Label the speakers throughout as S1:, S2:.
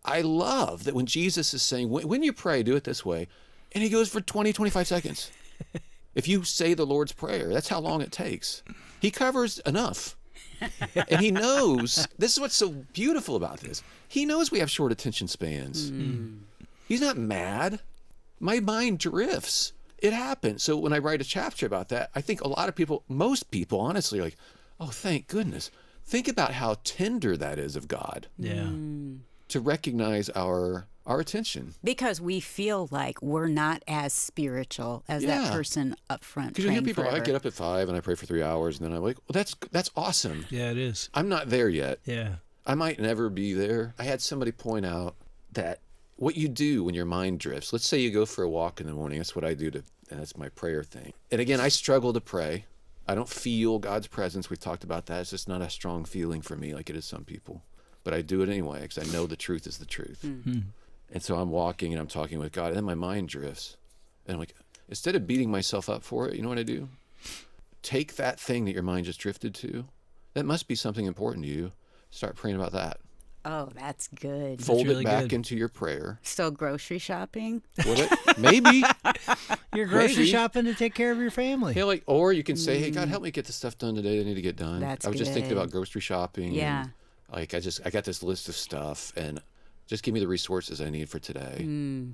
S1: I love that when Jesus is saying, when you pray, do it this way. And he goes for 20, 25 seconds. If you say the Lord's Prayer, that's how long it takes. He covers enough. And he knows, this is what's so beautiful about this. He knows we have short attention spans. He's not mad. My mind drifts. It happens. So when I write a chapter about that, I think a lot of people, most people, honestly, are like, oh, thank goodness. Think about how tender that is of God.
S2: Yeah.
S1: To recognize our attention.
S3: Because we feel like we're not as spiritual as that person up front.
S1: Because you hear people, I get up at 5 and I pray for 3 hours, and then I'm like, well, that's awesome.
S2: Yeah, it is.
S1: I'm not there yet.
S2: Yeah.
S1: I might never be there. I had somebody point out that what you do when your mind drifts, let's say you go for a walk in the morning, that's what I do, and that's my prayer thing. And again, I struggle to pray. I don't feel God's presence. We've talked about that. It's just not a strong feeling for me like it is some people. But I do it anyway because I know the truth is the truth. And so I'm walking and I'm talking with God, and then my mind drifts. And I'm like, instead of beating myself up for it, you know what I do? Take that thing that your mind just drifted to. That must be something important to you. Start praying about that.
S3: Oh, that's good.
S1: Fold
S2: really
S1: it back
S2: good.
S1: into your prayer.
S3: So grocery shopping?
S1: Maybe.
S2: You're grocery
S1: Maybe.
S2: shopping to take care of your family.
S1: Yeah, or you can say, hey, God, help me get the stuff done today I need to get done.
S3: That's
S1: I was just thinking
S3: good.
S1: about grocery shopping.
S3: Yeah.
S1: And, like, I got this list of stuff, and just give me the resources I need for today.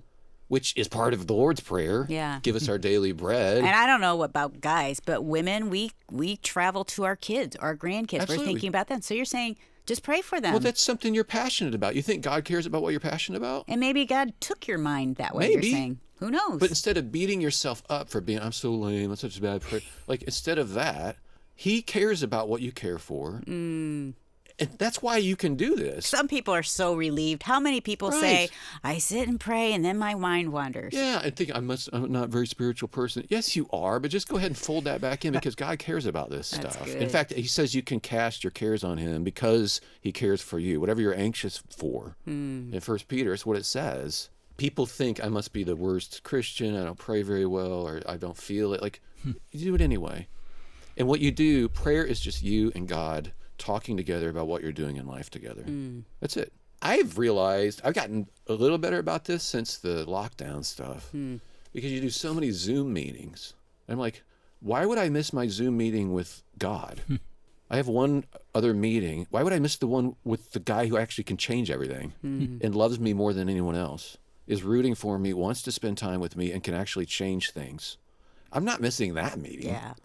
S1: Which is part of the Lord's Prayer.
S3: Yeah.
S1: Give us our daily bread.
S3: And I don't know about guys, but women, we travel to our kids, our grandkids.
S1: Absolutely.
S3: We're thinking about them. So you're saying, just pray for them.
S1: Well, that's something you're passionate about. You think God cares about what you're passionate about?
S3: And maybe God took your mind that way,
S1: Maybe.
S3: you're saying. Who knows?
S1: But instead of beating yourself up for being, I'm so lame, I'm such a bad prayer, like, instead of that, he cares about what you care for. And that's why you can do this.
S3: Some people are so relieved. How many people say, I sit and pray and then my mind wanders?
S1: Yeah, and think I'm not a very spiritual person. Yes, you are, but just go ahead and fold that back in because God cares about this
S3: That's
S1: stuff.
S3: good.
S1: In fact, he says you can cast your cares on him because he cares for you. Whatever you're anxious for. In 1 Peter, it's what it says. People think I must be the worst Christian, I don't pray very well, or I don't feel it. Like, you do it anyway. And what you do, prayer is just you and God talking together about what you're doing in life together. That's it. I've realized I've gotten a little better about this since the lockdown stuff because you do so many Zoom meetings. I'm like, why would I miss my Zoom meeting with God? I have one other meeting. Why would I miss the one with the guy who actually can change everything and loves me more than anyone else, is rooting for me, wants to spend time with me, and can actually change things? I'm not missing that meeting.
S3: Yeah.